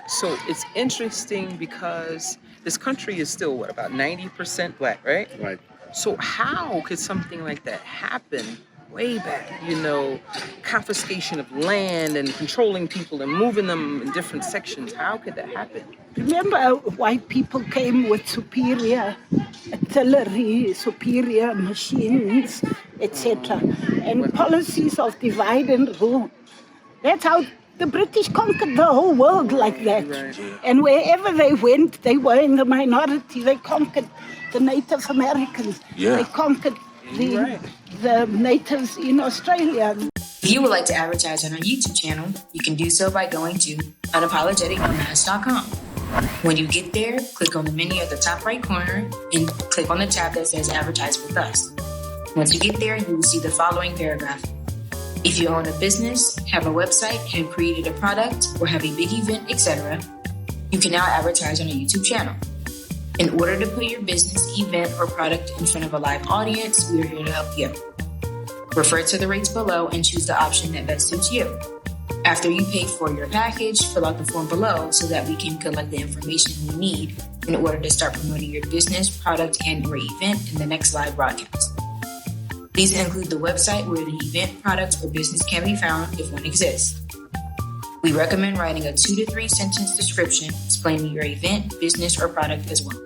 So it's interesting because this country is still, what, about 90% black, right? Right. So how could something like that happen way back? You know, confiscation of land and controlling people and moving them in different sections. How could that happen? Remember, white people came with superior artillery, superior machines, etc. And policies of divide and rule. That's how the British conquered the whole world like that. Right. And wherever they went, they were in the minority. They conquered the Native Americans. Yeah. They conquered the natives in Australia. If you would like to advertise on our YouTube channel, you can do so by going to unapologeticnomads.com. When you get there, click on the menu at the top right corner and click on the tab that says Advertise with Us. Once you get there, you will see the following paragraph. If you own a business, have a website, have created a product, or have a big event, etc., you can now advertise on a YouTube channel. In order to put your business, event, or product in front of a live audience, we are here to help you. Refer to the rates below and choose the option that best suits you. After you pay for your package, fill out the form below so that we can collect the information we need in order to start promoting your business, product, and/or event in the next live broadcast. These include the website where the event, product, or business can be found if one exists. We recommend writing a 2 to 3 sentence description explaining your event, business, or product as well.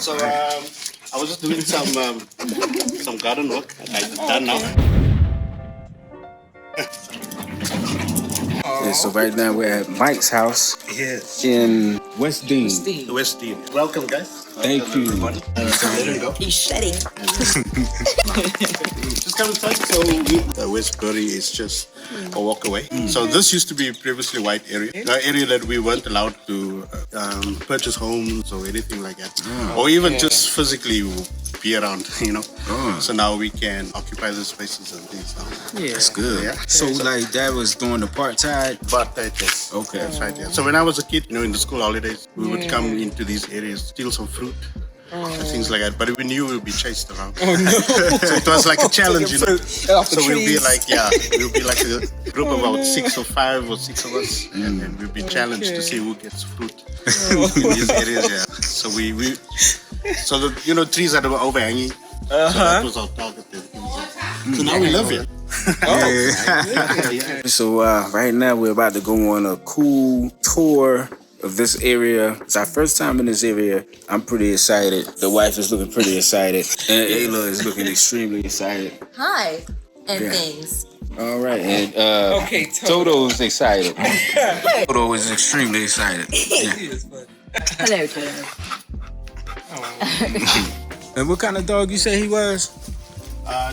So I was just doing some garden work. I'm done now. Yeah, so right now we're at Mike's house Yes. in West Dean. West Dean. Welcome, guys. Thank you. Everybody. There you go. He's shedding. Just come inside. So Westbury is just a walk away. So this used to be previously white area, the area that we weren't allowed to purchase homes or anything like that, or even just physically be around, you know. So now we can occupy the spaces and things. Yeah. That's good. Yeah. So like that was during the apartheid. But yes. Okay. That's right. Yeah. So when I was a kid, you know, in the school holidays, we would come into these areas, steal some fruit. And things like that, but we knew we would be chased around. Oh no! So it was like a challenge, you know. So we'll be like, a group of about 6 or 5 or 6 of us, and then we'll be challenged to see who gets fruit in these areas. Yeah. So so the trees that were overhanging. So that was our target. So now we live here. So right now we're about to go on a cool tour of this area. It's our first time in this area. I'm pretty excited. The wife is looking pretty excited. And Ayla is looking extremely excited. Hi, and things. All right. And Toto is excited. Toto is extremely excited. Yeah. Hello, Toto. And what kind of dog you say he was?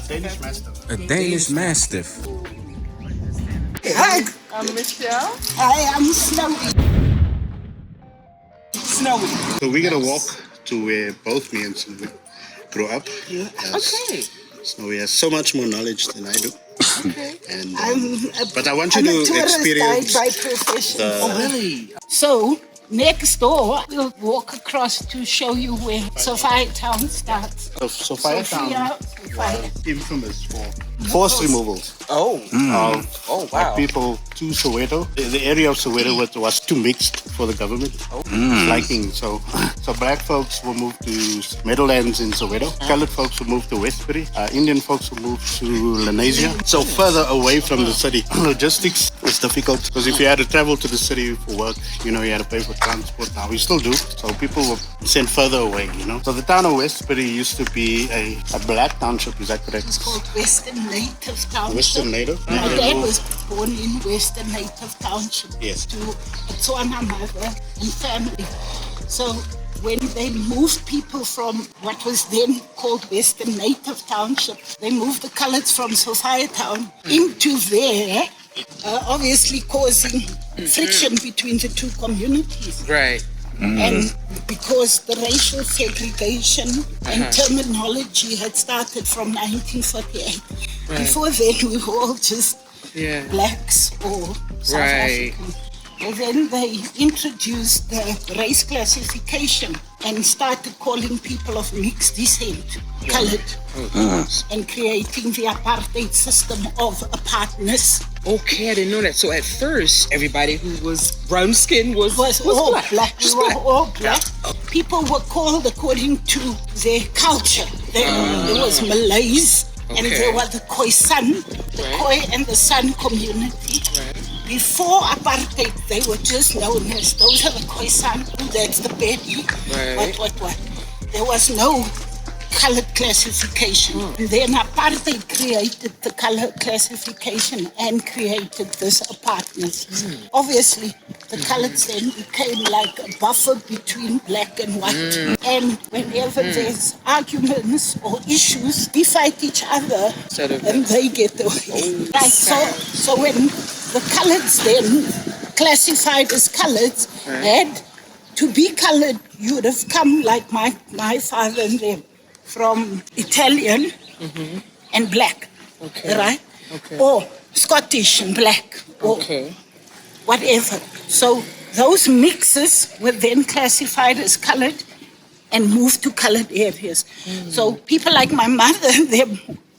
Danish Mastiff. A Danish Mastiff. Hi, I'm Michelle. I am Snowy. So we're gonna walk to where both me and Snowy grew up. Yeah. Okay. Snowy has so much more knowledge than I do. Okay. And But I want you to experience. by profession. Really? So next door, we'll walk across to show you where Sophia Town starts. Sophia Town Sophia. infamous for forced removals Oh. of Wow. people to Soweto. The area of Soweto was too mixed for the government liking. So black folks will move to Meadowlands in Soweto. Colored folks will move to Westbury. Indian folks will move to Lenasia. So further away from the city. Logistics is difficult because if you had to travel to the city for work, you know, you had to pay for transport now. We still do. So people were sent further away, you know. So the town of Westbury used to be a black township, is that correct? It's called Western Native Township. Western Native? My dad was born in Western Native Township. Yes. To a Tswana mother and family. So when they moved people from what was then called Western Native Township, they moved the coloureds from Sophiatown into there, obviously causing friction between the two communities. Right. And because the racial segregation and terminology had started from 1948. Right. Before then, we were all just blacks or South Right. Africans. And then they introduced the race classification and started calling people of mixed descent coloured and creating the apartheid system of apartness. Okay, I didn't know that. So at first, everybody who was brown skin was all black. black. We Just were black. all black. People were called according to their culture. There was Malays, and Okay. there was the Khoisan, the Khoi and the San community. Before apartheid, they were just known as, those are the Khoisan, that's the Bedi, what. There was no colored classification. And then apartheid created the color classification and created this apartness. Obviously, the coloreds then became like a buffer between black and white. And whenever there's arguments or issues, we fight each other and they get away. Right, so when the coloreds then classified as coloreds had to be colored, you would have come like my father and them from Italian and black, right? Okay. Or Scottish and black, or whatever. So those mixes were then classified as colored and moved to colored areas. So people like my mother,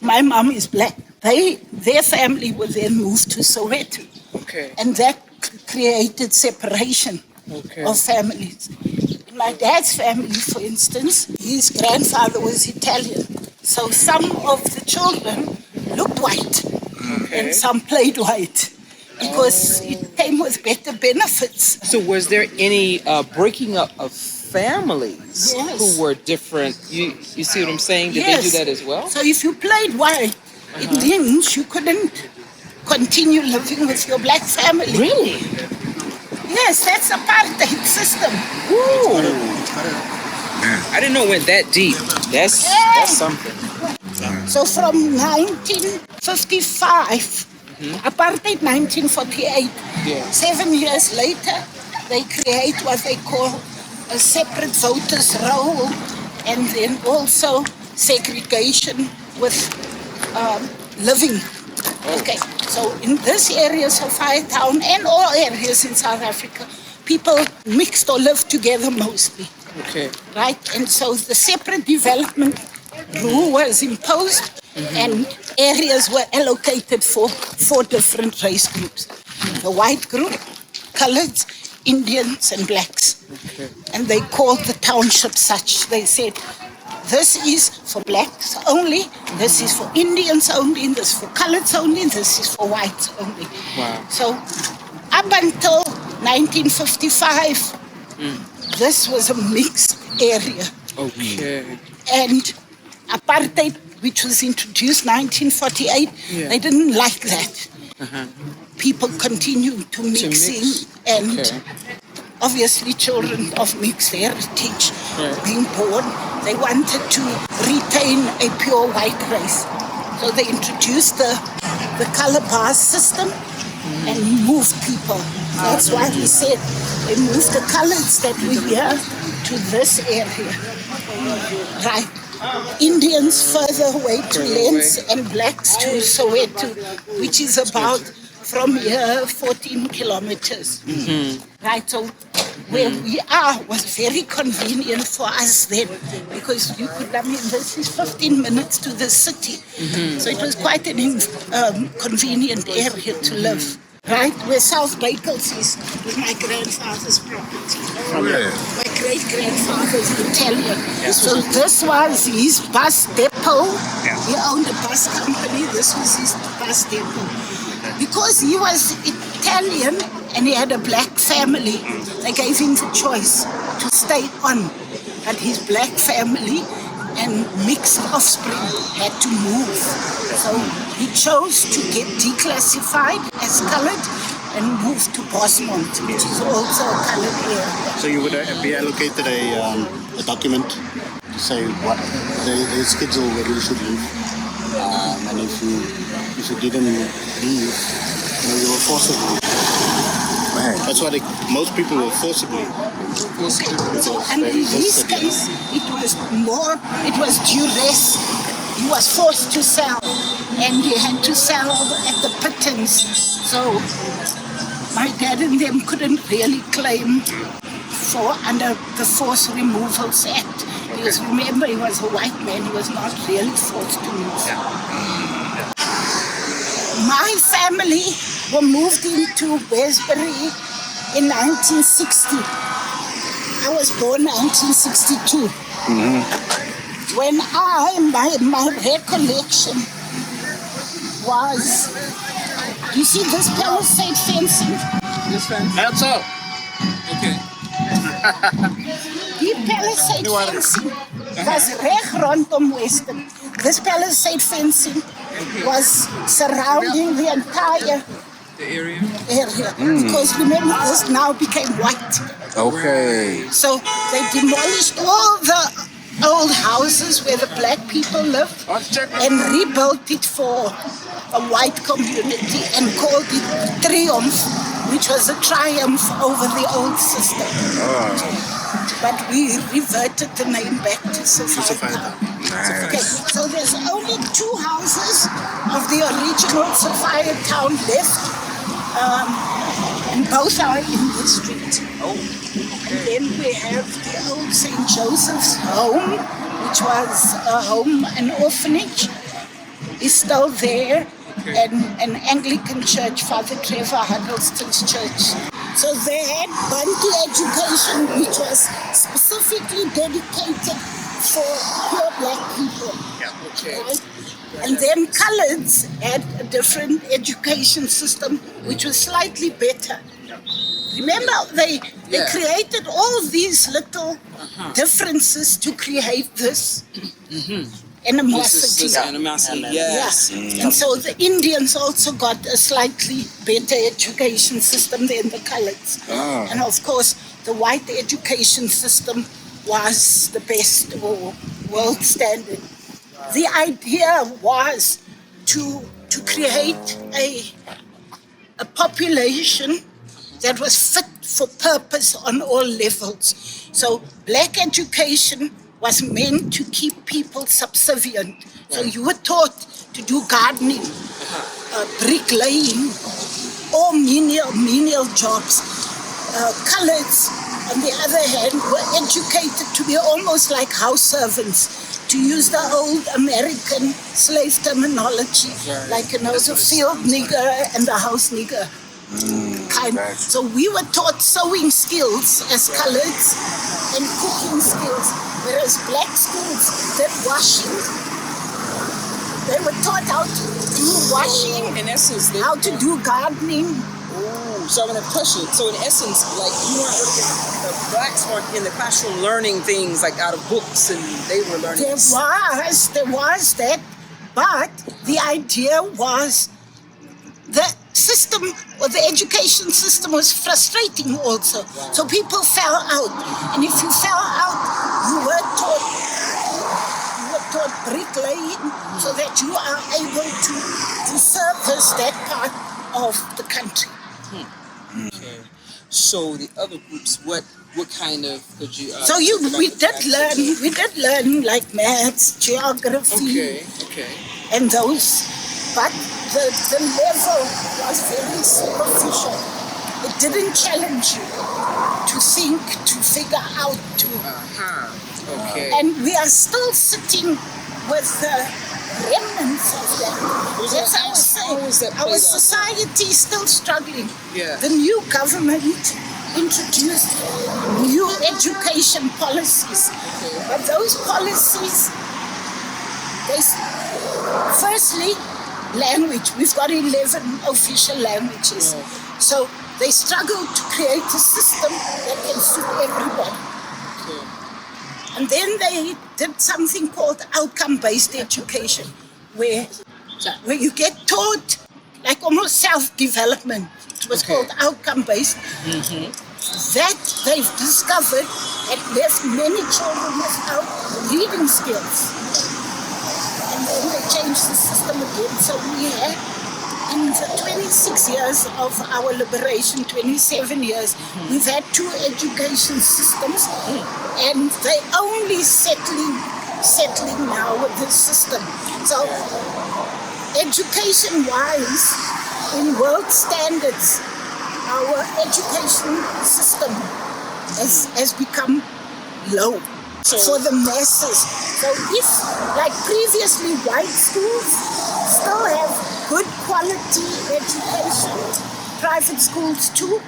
my mom is black. Their family were then moved to Soweto. Okay. And that created separation of families. In my dad's family, for instance, his grandfather was Italian. So some of the children looked white and some played white because it came with better benefits. So was there any breaking up of families who were different? You see what I'm saying? Did they do that as well? So if you played white, it means you couldn't continue living with your black family. Really? Yes, that's apartheid system. Ooh. I didn't know it went that deep. That's something. So from 1955, apartheid 1948, 7 years later, they create what they call a separate voters roll and then also segregation with living. Okay, so in this area, Sophiatown and all areas in South Africa, people mixed or lived together mostly. Okay. Right, and so the separate development rule was imposed and areas were allocated for 4 different race groups. The white group, coloreds, Indians and blacks. And they called the township such. They said, this is for blacks only, this is for Indians only, this is for coloreds only, this is for whites only. Wow. So up until 1955, this was a mixed area. Okay. And apartheid, which was introduced 1948, they didn't like that. People continued to mix. And obviously children of mixed heritage being born, they wanted to retain a pure white race. So they introduced the color bar system and moved people. That's why we said they moved the coloreds that we hear to this area. Right. Indians further away to Lens and blacks to Soweto, which is about from here 14 kilometers. Right, so where we are was very convenient for us then because you could, this is 15 minutes to the city. So it was quite an convenient area to live. Right, where South Bakels is my grandfather's property. My great-grandfather's Italian. So this was his bus depot. He owned a bus company. This was his bus depot. Because he was Italian, and he had a black family. They gave him the choice to stay on, but his black family and mixed offspring had to move. So he chose to get declassified as colored and move to Bosmont, which is also a colored area. So you would be allocated a document to say what the schedule where you should live, and if you didn't leave, you were forcibly. That's why most people were forcibly. And in his case, it was duress. He was forced to sell, and he had to sell at the pittance. So my dad and them couldn't really claim for under the Forced Removals Act. Because remember, he was a white man, he was not really forced to move. My family were moved into Westbury in 1960. I was born 1962. When my recollection was, you see this palisade fencing? This fence? That's up. Okay. Die palisade fencing was reg rondom Western. This palisade fencing was surrounding the entire area. Because remember, this now became white. Okay. So they demolished all the old houses where the black people lived and rebuilt it for a white community and called it Triumph, which was a triumph over the old system. But we reverted the name back to Socio-economic. Okay, so there's only 2 houses of the original Sophia town left, and both are in the street. And then we have the old St. Joseph's home, which was a home, an orphanage, is still there, and an Anglican church, Father Trevor Huddleston's church. So they had Bantu education, which was specifically dedicated for poor black people. Right? And then coloureds had a different education system, which was slightly better. Remember, they created all these little differences to create this animosity. This animosity, yes. Yeah. And so the Indians also got a slightly better education system than the coloureds. And of course, the white education system was the best or world standard. The idea was to create a population that was fit for purpose on all levels. So black education was meant to keep people subservient. So you were taught to do gardening, bricklaying, or menial jobs. Coloureds, on the other hand, were educated to be almost like house servants, to use the old American slave terminology, like, you know, the field nigger and the house nigger. So we were taught sewing skills as coloureds and cooking skills, whereas black schools did washing. They were taught how to do washing, in essence, how to do gardening. So I'm going to push it. So in essence, like, you weren't the blacks weren't in the classroom learning things like out of books, and they were learning. There was that, but the idea was the system or the education system was frustrating also. So people fell out, and if you fell out, you were taught bricklaying so that you are able to service that part of the country. Okay. So the other groups, what kind of could you? We did learn like maths, geography, and those, but the level was very superficial. It didn't challenge you to think, to figure out, to. And we are still sitting with the remnants of that. That's how I was saying. Our society is still struggling. The new government introduced new education policies. But those policies, firstly, language. We've got 11 official languages. So they struggled to create a system that can suit everybody. And then they did something called outcome-based education, where you get taught like almost self-development. It was called outcome-based. That they've discovered had left many children without reading skills. And then they changed the system again. So we had, in the 26 years of our liberation, 27 years, we've had 2 education systems, and they only settling now with this system. So education-wise, in world standards, our education system has become low for the masses. So if, like previously, white schools still have good quality education, private schools too,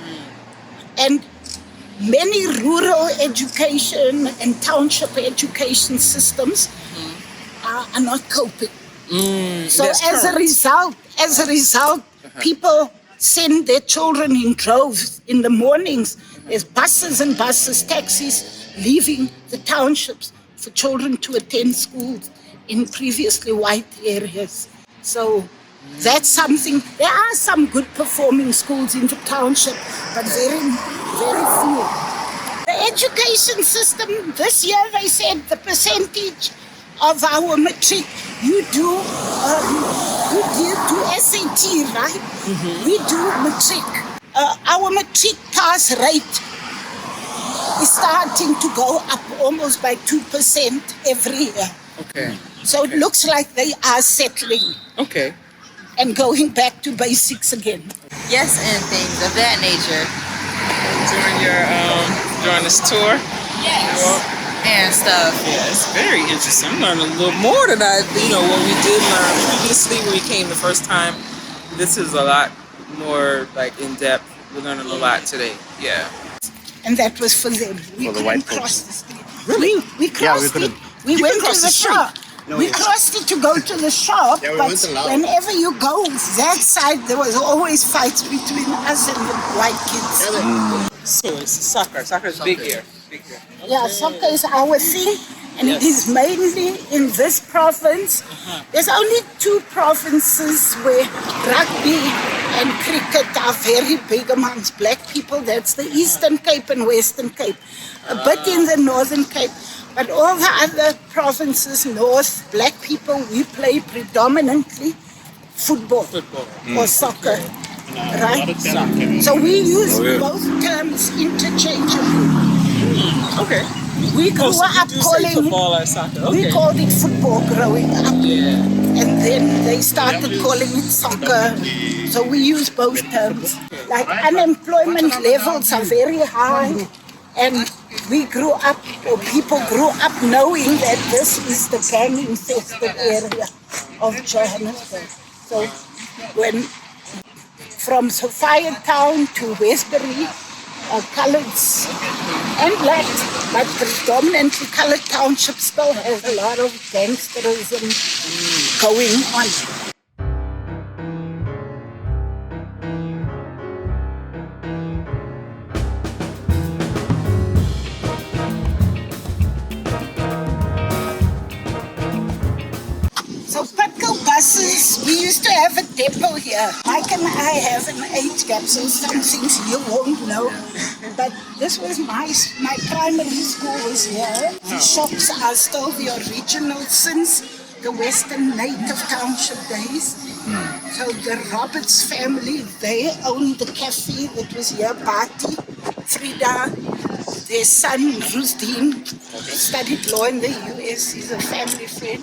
and many rural education and township education systems are not coping. So as a result, people send their children in droves in the mornings. There's buses and buses, taxis leaving the townships for children to attend schools in previously white areas. So that's something. There are some good performing schools in the township, but very, very few. The education system, this year they said the percentage of our matric, you do SAT, right? We do matric. Our matric pass rate is starting to go up almost by 2% every year. Okay. So it looks like they are settling. Okay. And going back to basics again. Yes, and things of that nature. During this tour? Yes. And stuff. Yeah, it's very interesting. I'm learning a little more than what we did learn previously when we came the first time. This is a lot more like in depth. We're learning a lot today. Yeah. And that was for them. We For the couldn't white cross folks. the street. Really? We crossed it. We You went can to cross the the street. shop. We crossed it to go to the shop, Yeah, we but weren't allowed. whenever you go that side, there was always fights between us and the white kids. So it's soccer. Soccer's big here. Big here. Yeah, soccer is our thing, and it is mainly in this province. There's only 2 provinces where rugby and cricket are very big amongst black people. That's the Eastern Cape and Western Cape. A bit in the Northern Cape. But all the other provinces, north, black people, we play predominantly football. Or soccer. Right? So we use both terms interchangeably. Okay. We grew up calling football or soccer. Okay. we called it football growing up. Yeah. And then they started calling it soccer. So we use both terms. Like unemployment levels are very high. And we grew up, or people grew up knowing that this is the gang-infested area of Johannesburg. So when from Sophia Town to Westbury, coloureds and blacks, but predominantly coloured township still has a lot of gangsterism going on. So Patco buses, we used to have a depot here. Mike and I have an age gap, so some things you won't know. But this was my primary school was here. The shops are still the original since the Western Native Township days. So the Roberts family, they owned the cafe that was here, Bati, Frida, their son, Rusdin, studied law in the US, he's a family friend.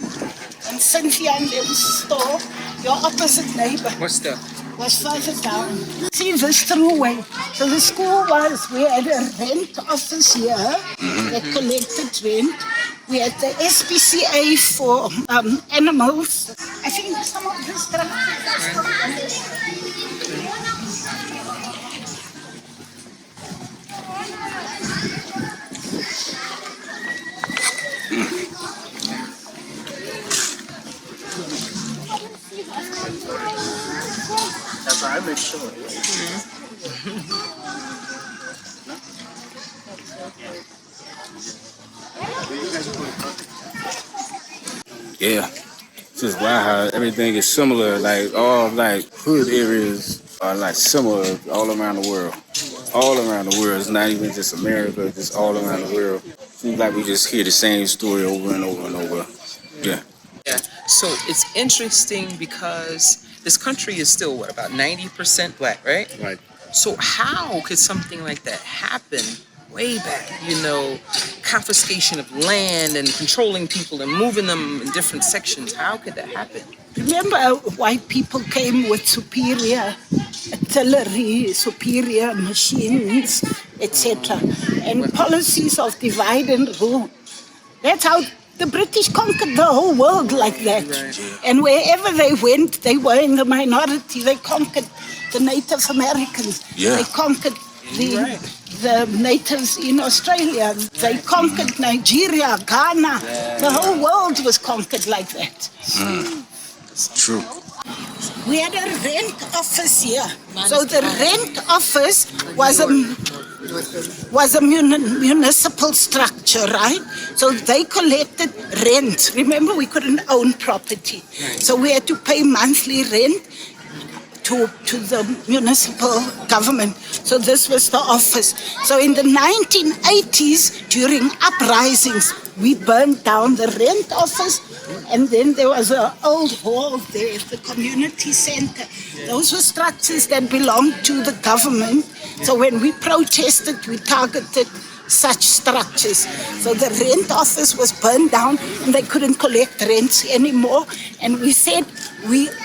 And Cynthia and there was a store, your opposite neighbor. What's that? Was further down. See this throughway. So the school was, we had a rent office here that collected rent. We had the SPCA for animals. I think some of this stuff. That's why I make sure. Yeah. It's just wow how everything is similar. Like all like hood areas are like similar all around the world. All around the world. It's not even just America, just all around the world. Seems like we just hear the same story over and over and over. Yeah. Yeah. So it's interesting because this country is still what, about 90% black, right? Right. So how could something like that happen way back? You know, confiscation of land and controlling people and moving them in different sections. How could that happen? Remember, white people came with superior artillery, superior machines, etc., and policies of divide and rule. That's how the British conquered the whole world like that. Right. And wherever they went, they were in the minority. They conquered the Native Americans. Yeah. They conquered the natives in Australia. They conquered Nigeria, Ghana. The whole world was conquered like that. It's true. We had a rent office here. So the rent office was a municipal structure, right? So they collected rent. Remember, we couldn't own property. So we had to pay monthly rent to the municipal government. So this was the office. So in the 1980s, during uprisings, we burned down the rent office, and then there was an old hall there, the community center. Those were structures that belonged to the government. So when we protested, we targeted such structures. So the rent office was burned down, and they couldn't collect rents anymore. And we said, we've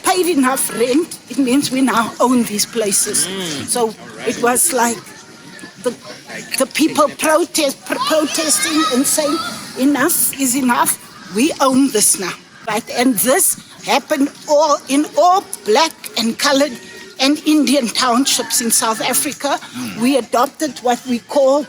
paid enough rent. It means we now own these places. So it was like the people protesting and saying, enough is enough. We own this now, right? And this happened in all black and colored and Indian townships in South Africa. We adopted what we call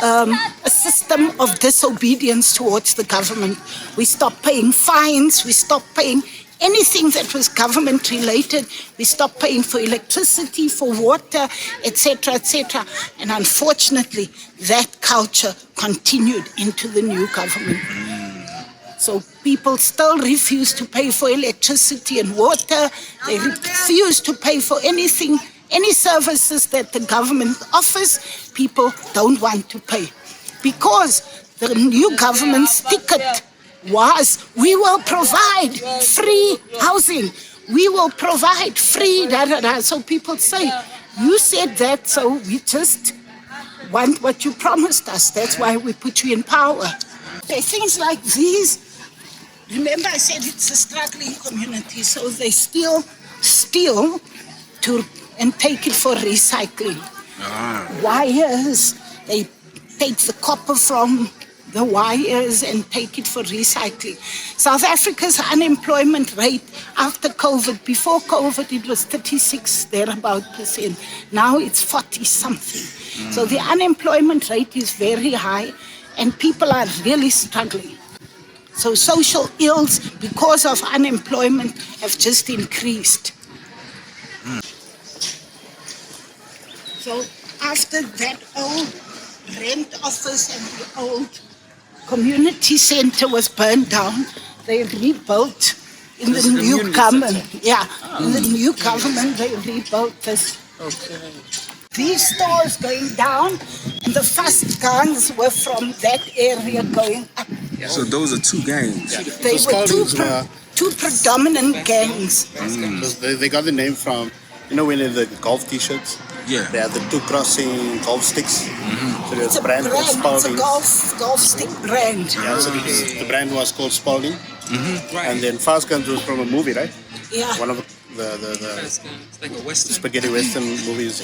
a system of disobedience towards the government. We stopped paying fines. We stopped paying anything that was government related. We stopped paying for electricity, for water, etc., etc. And unfortunately, that culture continued into the new government. So people still refuse to pay for electricity and water. They refuse to pay for anything, any services that the government offers. People don't want to pay. Because the new government's ticket was, we will provide free housing. We will provide free da-da-da. So people say, you said that, so we just want what you promised us. That's why we put you in power. Okay, things like these, remember I said it's a struggling community, so they steal and take it for recycling. Wires, they take the copper from the wires and take it for recycling. South Africa's unemployment rate after COVID, before COVID it was 36 thereabout%. Now it's 40 something. So the unemployment rate is very high and people are really struggling. So social ills because of unemployment have just increased. So after that old rent office and the old community center was burned down, they rebuilt in the new government. Yeah, in the new government they rebuilt this. Okay. These stores going down, and the first guns were from that area going up. So those are two gangs. They were two predominant gangs. They got the name from, you know, when the golf t-shirts? Yeah. They have the two crossing golf sticks. So there's It's a brand called it's Spalding. a golf stick brand. Yeah, so the brand was called Spalding. And then Fast Guns was from a movie, right? Yeah. One of the It's like a Western. spaghetti western movies.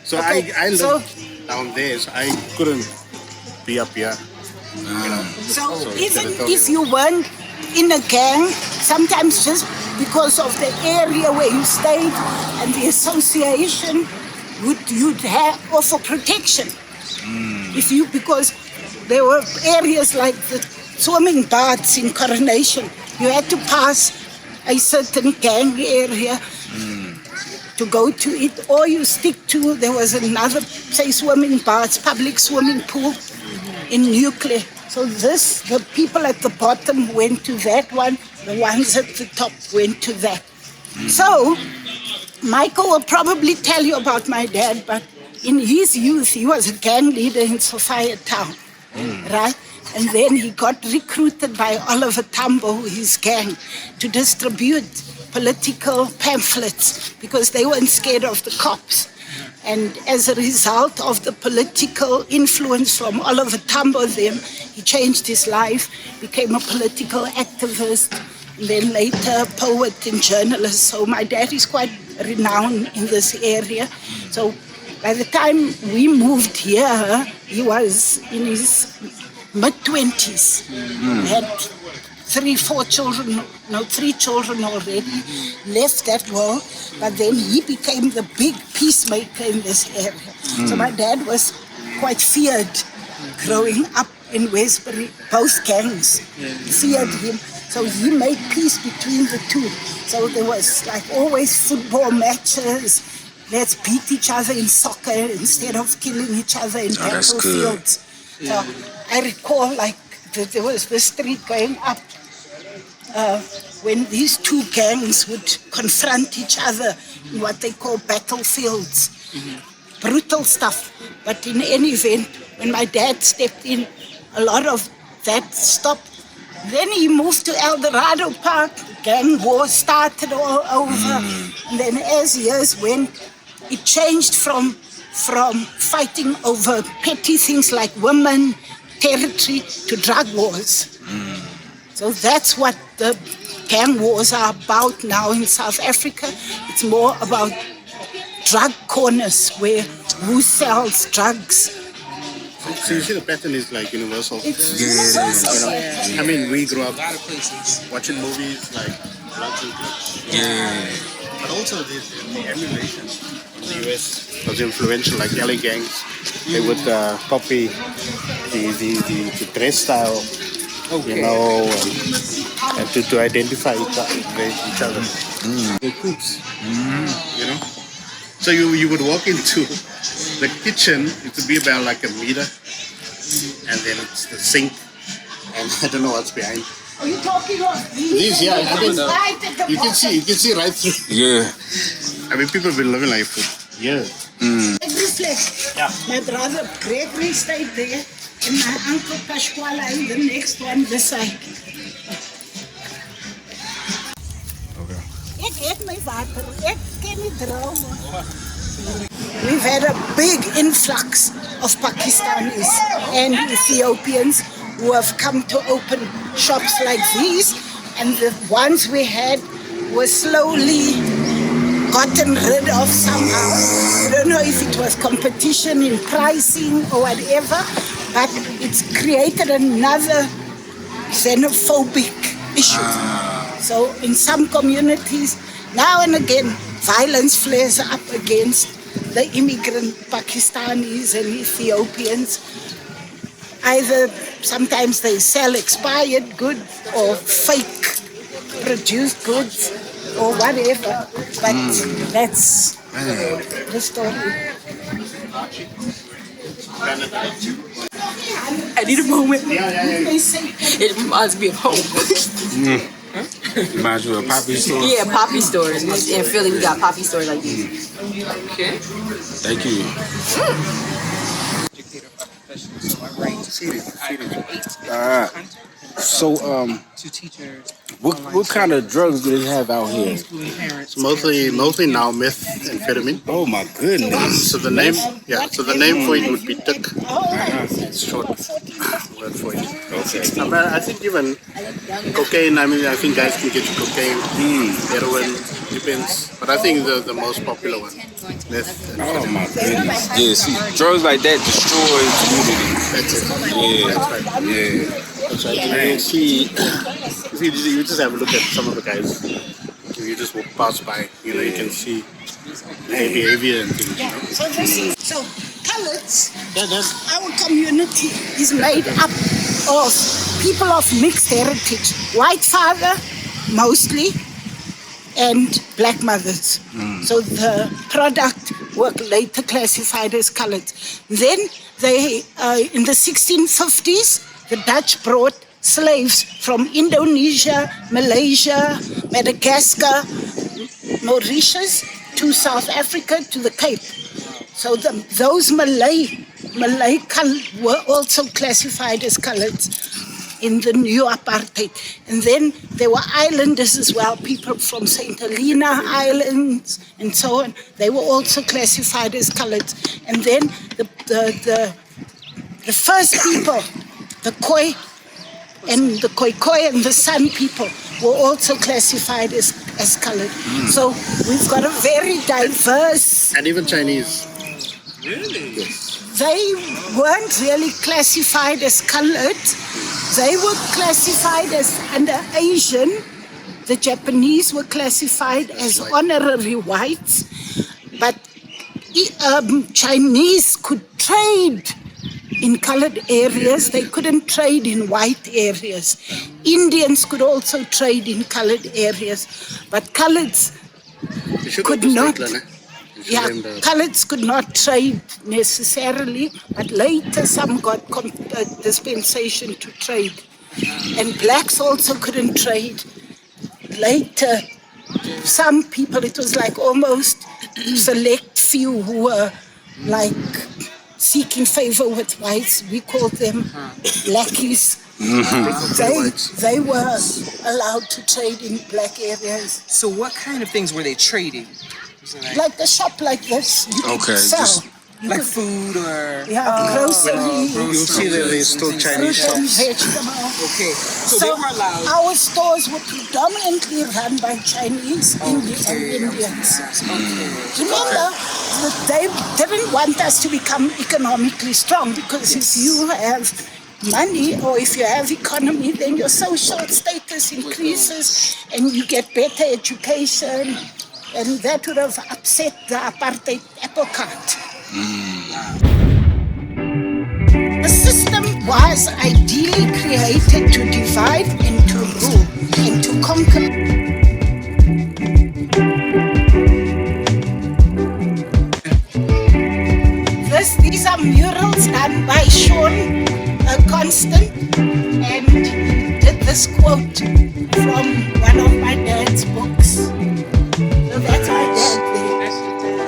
So I lived down there, so I couldn't be up here. So even if you weren't in a gang, sometimes just because of the area where you stayed and the association, you'd have offer protection. Because there were areas like the swimming baths in Coronation, you had to pass a certain gang area. to go to it, or you stick to, there was another, say, swimming baths, public swimming pool in Nuclear. So the people at the bottom went to that one, the ones at the top went to that. So, Michael will probably tell you about my dad, but in his youth, he was a gang leader in Sophia Town, right? And then he got recruited by Oliver Tambo, his gang, to distribute political pamphlets because they weren't scared of the cops. And as a result of the political influence from Oliver Tambo then, he changed his life, became a political activist, and then later a poet and journalist. So my dad is quite renowned in this area. So by the time we moved here, he was in his mid-20s. He had 3 children already, left that world, but then he became the big peacemaker in this area. So my dad was quite feared growing up in Westbury. Both gangs feared him. So he made peace between the two. So there was like always football matches. Let's beat each other in soccer instead of killing each other in battlefields. So I recall like there was the street going up when these two gangs would confront each other in what they call battlefields. Brutal stuff. But in any event, when my dad stepped in, a lot of that stopped. Then he moved to El Dorado Park. Gang war started all over. And then as years went, it changed from fighting over petty things like women, territory, to drug wars. So that's what the gang wars are about now in South Africa. It's more about drug corners where who sells drugs. So you see the pattern is like universal. It's universal. You know, I mean, we grew up watching movies like Bloods and Crips. But also the emulation in the US was influential, like LA gangs. They would copy the dress style, you know, and to identify each other. The cooks, you know. So you would walk into the kitchen, it would be about like a meter, and then it's the sink, and I don't know what's behind. Are you talking of These, yeah, I mean, you can see right through. Yeah. I mean, people have been living life for years. Every flat. Yeah. My brother Gregory stayed there, and my uncle Pasquale in the next one beside. We've had a big influx of Pakistanis and Ethiopians who have come to open shops like these, and the ones we had were slowly gotten rid of somehow. I don't know if it was competition in pricing or whatever, but it's created another xenophobic issue. So in some communities, now and again, violence flares up against the immigrant Pakistanis and Ethiopians. Either sometimes they sell expired goods or fake produced goods or whatever, but that's the story. I need a moment. It reminds me of home. Reminds you of poppy stores? Yeah, poppy stores. In Philly, we got poppy stores like these. Okay. Thank you. So, what kind of drugs do they have out here? It's mostly now methamphetamine. Oh my goodness! So the name for it would be tik. It's short word for it. Okay. But I think even cocaine. I mean, I think guys can get cocaine, heroin, depends. But I think the most popular one, meth. Oh my goodness! Yeah, see, drugs like that destroy community. That's it. Yeah, That's right. yeah. That's right. You just have a look at some of the guys. You just walk past by, you can see their behavior and things. So coloureds, our community is made up of people of mixed heritage. White father, mostly, and black mothers. So the product were later classified as colored. Then they, in the 1650s, the Dutch brought slaves from Indonesia, Malaysia, Madagascar, Mauritius to South Africa to the Cape. So those Malay were also classified as colored in the new apartheid. And then there were islanders as well, people from St. Helena Islands and so on. They were also classified as colored. And then the first people, the Khoi and the Khoikhoi and the San people were also classified as colored. So we've got a very diverse... And even Chinese. Really? Yes. They weren't really classified as colored. They were classified as under Asian. The Japanese were classified as honorary whites. But Chinese could trade in colored areas. They couldn't trade in white areas. Indians could also trade in colored areas. But coloreds could not... Yeah, coloureds could not trade necessarily, but later some got dispensation to trade. And blacks also couldn't trade. Later, some people, it was like almost select few who were like seeking favor with whites. We called them lackeys. They were allowed to trade in black areas. So what kind of things were they trading? Like a shop like this, you could sell. Like food or... groceries. You'll see that there's still Chinese shops. Okay, so they were allowed... Our stores were predominantly run by Chinese, Indians and Indians. Remember, they didn't want us to become economically strong, because if you have money or if you have economy, then your social status increases and you get better education. And that would have upset the apartheid apple cart. The system was ideally created to divide and to rule and to conquer. These are murals done by Sean Constant, and he did this quote from one of my dad's books. So that's my dad there.